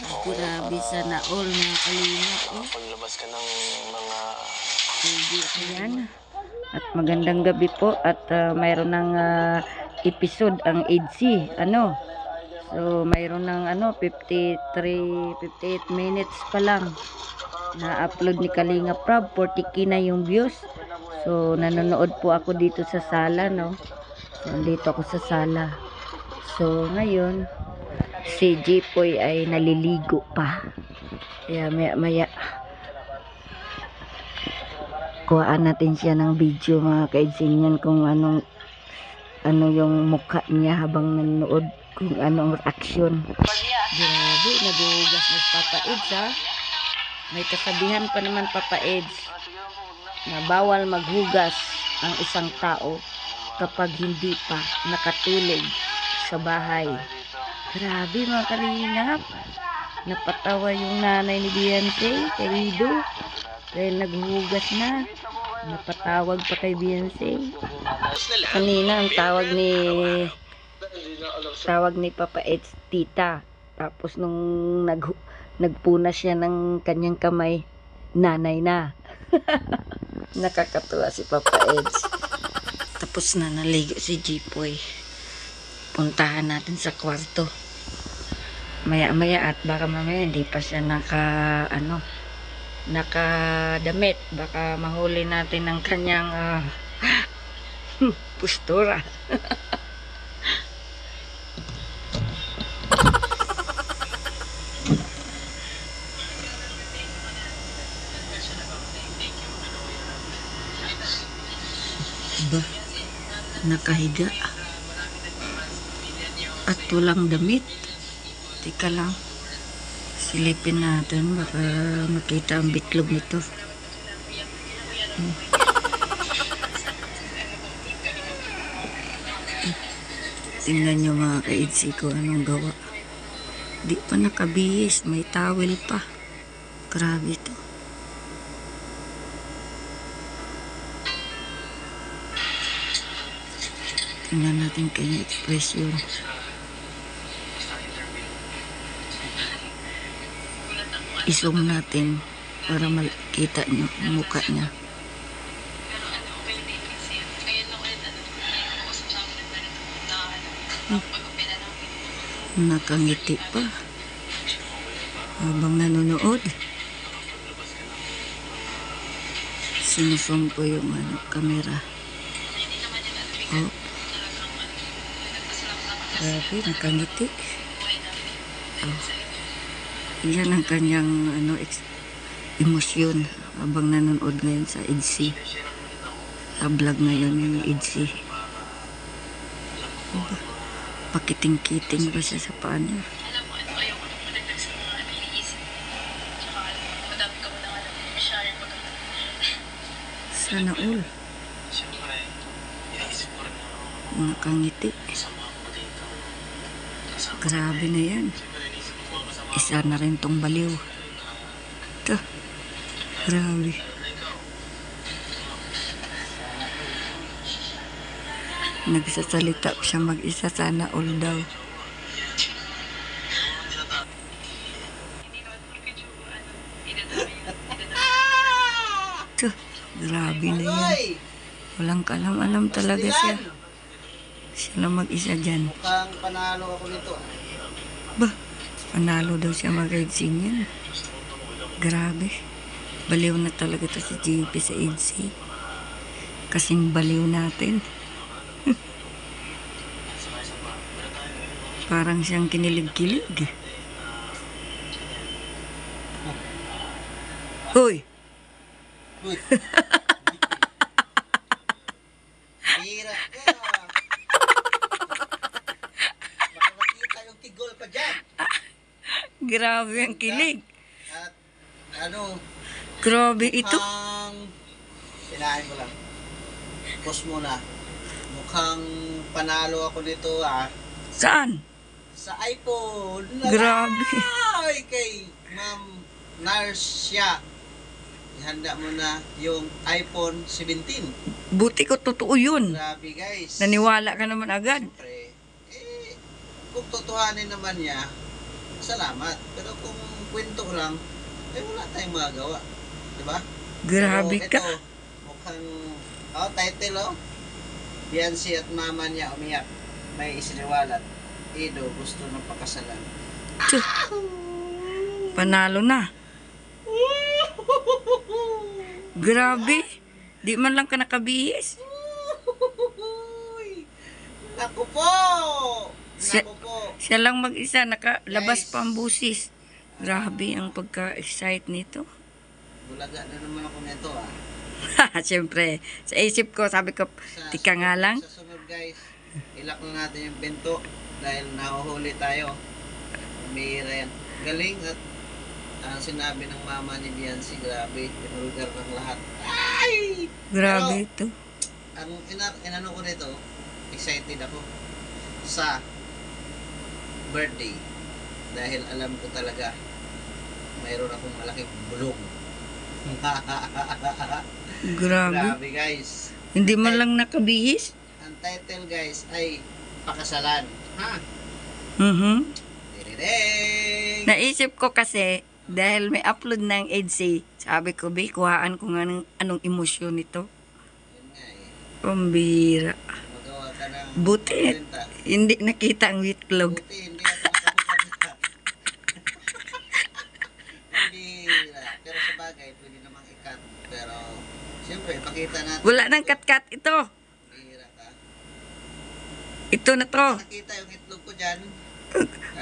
Grabe sana all mga kalingap. Paglabas ka ng mga Ayan. At magandang gabi po at mayroon ng episode ang EDC. So mayroon ng 58 minutes pa lang na-upload ni Kalinga Prab. 40k na yung views. So nanonood po ako dito sa sala, no. So dito ako sa sala. So ngayon si Jipoy ay naliligo pa. Kaya maya kuhaan natin siya ng video mga kaidsinyan kung ano yung mukha niya habang nanonood, kung anong reaction. Grabe, naguhugas na Papa Eds, ha. May kasabihan pa naman Papa Eds na bawal maghugas ang isang tao kapag hindi pa nakatulog sa bahay. Grabe mga kalingap, napatawa yung nanay ni Beyonce kay Rido dahil naghuhugas na. Napatawag pa kay Beyonce. Kanina ang tawag ni Papa Eds tita. Tapos nung nagpuna siya ng kanyang kamay, nanay na. Nakakatuwa si Papa Eds. Tapos na naligo si Jipoy. Puntahan natin sa kwarto. Maya at baka mamaya hindi pa siya nakadamit, baka mahuli natin ang kanyang postura. Ba, nakahiga at walang damit. Tika lang, silipin natin, baka makita ang bitlog nito. Tingnan nyo mga kaidsi ko anong gawa. Di pa nakabihis, may towel pa. Grabe ito. Tingnan natin kanyang ekspresyon. I-zoom natin para makita nyo ang mukha niya. Nakangiti pa habang nanonood. Sinusong ko yung camera. Oh. Grabe, nakangiti. Oh. Yan ang kanyang emosyon habang nanonood ngayon sa EDC. Sa vlog ngayon yung EDC. Pakiting-kiting ba siya sa paa niya? Sana all. Nakangiti. Grabe na yan. Isa na rin tong baliw. Ito. Grabe. Nagsasalita siya mag-isa, sana all daw. Ito. Grabe na yan. Walang kalam-alam talaga siya. Siya lang mag-isa dyan. Mukhang panalo ako nito. Bah, panalo daw siya mag-EDC niyan. Grabe. Baliw na talaga to si JP sa EDC. Kasing baliw natin. Parang siyang kinilig-kilig. Hoy! Uy! Hira ka! Baka makita yung tigol pa dyan. Grabe ang kilig. At Grabe ito. Sinahin ko lang. Pause muna. Mukhang panalo ako nito Saan? sa iPhone. Grabe. Ay, kay Ma'am Narcia. Ihanda mo na yung iPhone 17. Buti ko totoo yun. Grabe guys. Naniwala ka naman agad. Siyempre, kung totohanin naman niya, salamat. Pero kung kwento lang, eh wala tayong magagawa. Diba? Grabe So, ka. ito, mukhang, title Beyonce at mama niya umiyak. May isiniwalat. Ido gusto ng pakasalan. Tsuh. Panalo na. Grabe. Di man lang ka nakabihis. Naku po! Siya- Naku po! Siya lang mag-isa, nakalabas Guys. pa ang busis. Grabe ang pagka-excite nito. Bulaga na naman ako nito Siyempre, sa isip ko, sabi ko, tika nga lang. Sa sunod guys, ilak na natin yung bento dahil nahuhuli tayo. Umihira yan. Galing at ang sinabi ng mama ni Beyonce, grabe, pinulgar ng lahat. Ay! Grabe Pero, ito. Ang inano ko nito, excited ako sa birthday dahil alam ko talaga mayroon akong malaking bulong. Grabe. Grabe guys. Hindi man lang nakabihis. Ang title guys ay Pakasalan. Ha? Mhm. Ding! Naisip ko kasi, dahil may upload ng EDC, sabi ko, Bi, kuhaan ko nga anong emosyon nito. Yun nga eh. Pambira. Magawa ka ng Buti. pagbenta. Hindi nakita ang witlog. Buti hindi ka nakapagpapagda. Hindi. Pero sa bagay, pwede namang ikat. Pero, siyempre, pakita natin. Wala nang kat-kat ito. Bihira ka. Ito na to. Nakita yung itlog ko dyan.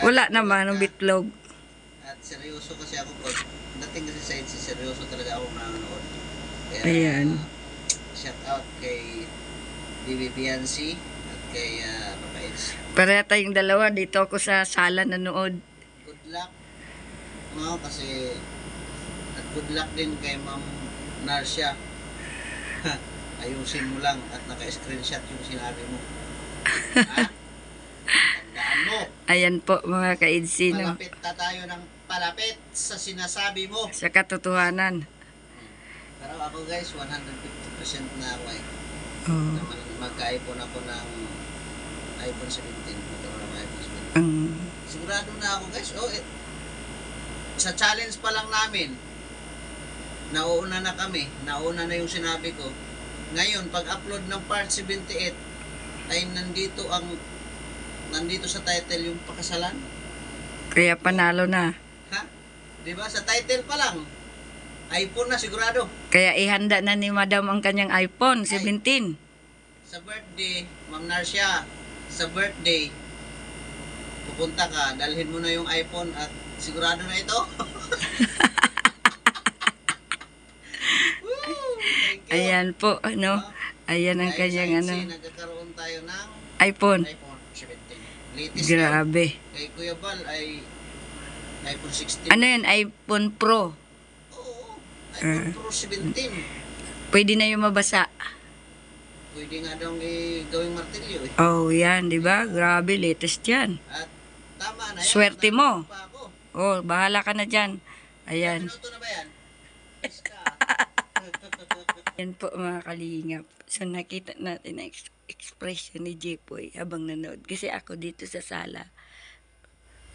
Wala naman ang witlog. At seryoso kasi ako po. Dating kasi sa EDC, seryoso talaga ako nanonood. Kaya, Ayan. Shout out kay Bibi Beyonce at kay Papa Eds. Para tayong dalawa, dito ako sa sala nanood. Good luck. No, kasi at good luck din kay Ma'am Narcia. Ayusin mo lang at naka-screenshot yung sinabi mo. Ha? Tandaan mo. Ayan po mga ka-EDC, no? Palapit na tayo ng palapit sa sinasabi mo. Sa katotohanan. Pero ako guys, 150% na ako eh. Oh. Magka-iPhone ako ng iPhone 17. Magkaroon ng iPhone 17. Ang Sigurado na ako guys. Sa challenge pa lang namin, nauna na kami. Nauna na yung sinabi ko. Ngayon, pag-upload ng part 78, ay nandito sa title yung pakasalan. kaya panalo na. Ha? Diba? Sa title pa lang. iPhone na sigurado. Kaya ihanda na ni Madam ang kanyang iPhone 17. Sa birthday, Ma'am Narcia, sa birthday, pupunta ka, dalhin mo na yung iPhone at sigurado na ito. Woo! Thank you. Ayan po, ano. Ayan ang Dahil kanyang sa ano, EDC, nagkakaroon tayo ng iPhone. iPhone 17. Latest Grabe. na. Kay Kuya Bal ay iPhone 16. Ano yan? iPhone Pro. Oo, iPhone Pro 17. Pwede na yung mabasa. Pwede nga daw gawing martilyo eh. Oh, yan, di ba? Grabe, latest yan. At tama na yan. Swerte mo. Pa ako. Oh, bahala ka na dyan. Ayan. Minuto na ba yan? Yes ka. Yan po mga kalingap. So nakita natin ang expression ni Jepoy habang nanood. Kasi ako dito sa sala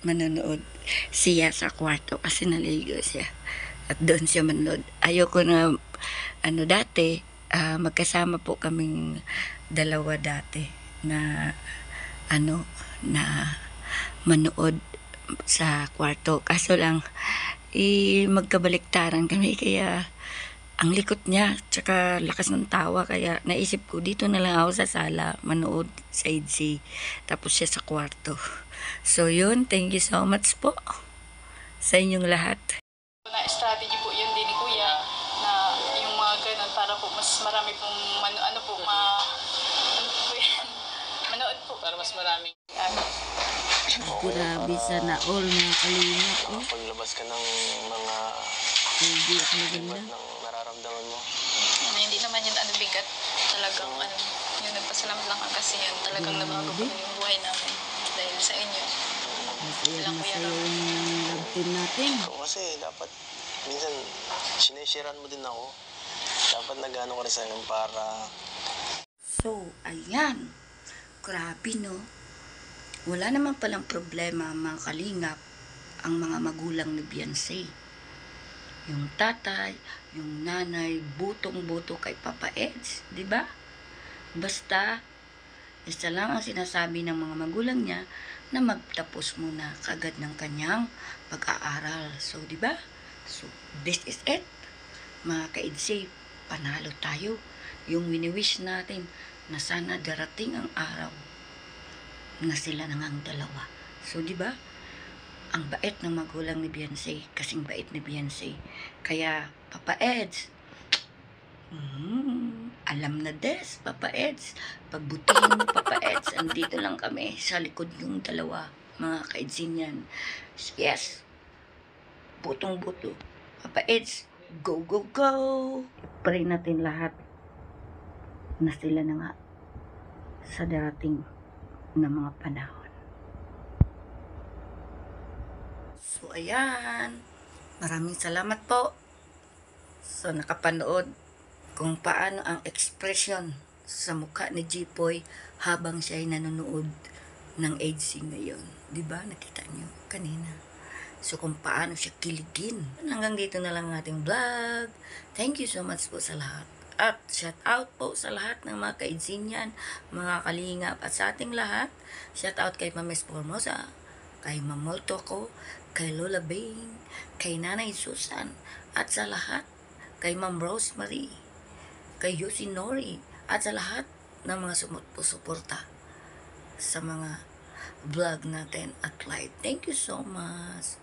manonood. Siya sa kwarto kasi naligo siya. At doon siya manood. Ayoko na, dati, magkasama po kaming dalawa dati na, na manood sa kwarto. Kaso lang, magkabaliktaran kami kaya ang likot niya, tsaka lakas ng tawa, kaya naisip ko, dito na lang ako sa sala, manood sa EDC, tapos siya sa kwarto. So yun, thank you so much po sa inyong lahat. Na strategy po yun din ni Kuya na yung mga ganun para po mas marami pong ano po manood po para mas maraming Grabe sana all mga kalingap. Oh, Paglabas ka ng mga hindi ako iba't maganda. ng nararamdaman mo. hindi naman yun bigat talagang yung nagpasalamat lang kasi yun talagang nabago po yung buhay namin dahil sa inyo. Masaya yung love team natin. Ikaw kasi dapat, minsan, sinesharean mo din ako. Dapat nag-ano ka rin sa akin para... So, ayan. Grabe, no? Wala naman palang problema, mga kalingap. ang mga magulang ni Beyonce. Yung tatay, yung nanay, butong-buto kay Papa Eds, di ba? Basta, isa lang ang sinasabi ng mga magulang niya na magtapos muna kagad ng kanyang pag-aaral. So, di ba? So, this is it. Mga ka-EDSA, panalo tayo. Yung wini-wish natin na sana darating ang araw na sila nang ang dalawa. So, di ba? Ang bait ng magulang ni Beyonce, kasing bait ni Beyonce. Kaya, Papa Eds, alam na des, Papa Eds. Pagbutihin mo, Papa Eds, andito lang kami sa likod yung dalawa, mga kaedsinyan. Yes, butong-buto. Papa Eds, go, go, go! Pray natin lahat na sila na nga sa darating na mga panahon. So, ayan. Maraming salamat po sa nakapanood kung paano ang expression sa mukha ni Jipoy habang siya ay nanonood ng EDSA ngayon. Diba? Nakita niyo kanina. So, kung paano siya kiligin. Hanggang dito na lang ang ating vlog. Thank you so much po sa lahat. At shout out po sa lahat ng mga kaedsinyan, mga kalingap, at sa ating lahat. Shout out kay Mames Formosa, kay Mamolto ko, kay Lola Bing, kay Nanay Susan, at sa lahat, kay Ma'am Rosemary, kay Yosinori, at sa lahat ng mga sumusuporta sa mga vlog natin at live. Thank you so much.